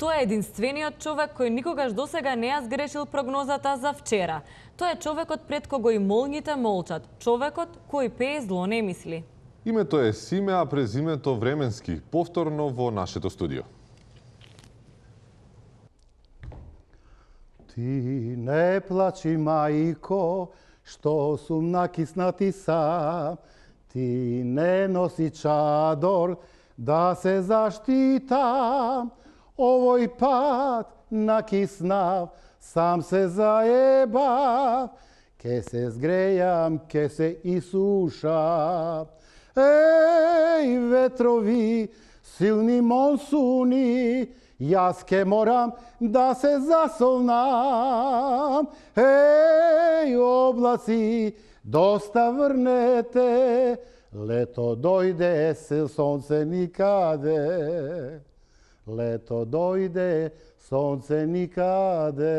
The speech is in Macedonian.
Тоа е единствениот човек кој никогаш досега не ја сгрешил прогнозата за вчера. Тоа е човекот пред кого и молњите молчат. Човекот кој пее зло не мисли. Името е Симе, а презимето Временски. Повторно во нашето студио. Ти не плачи, мајко, што сум накиснати сам. Ти не носи чадор да се заштитам. Овој пат накиснав, сам се заебав. Ке се згрејам, ке се исушам. Еј, ветрови, силни монсуни, јас ке морам да се засолнам. Еј, облаци, доста врнете, лето дојде, сонце никаде. Лето дојде, сонце никаде.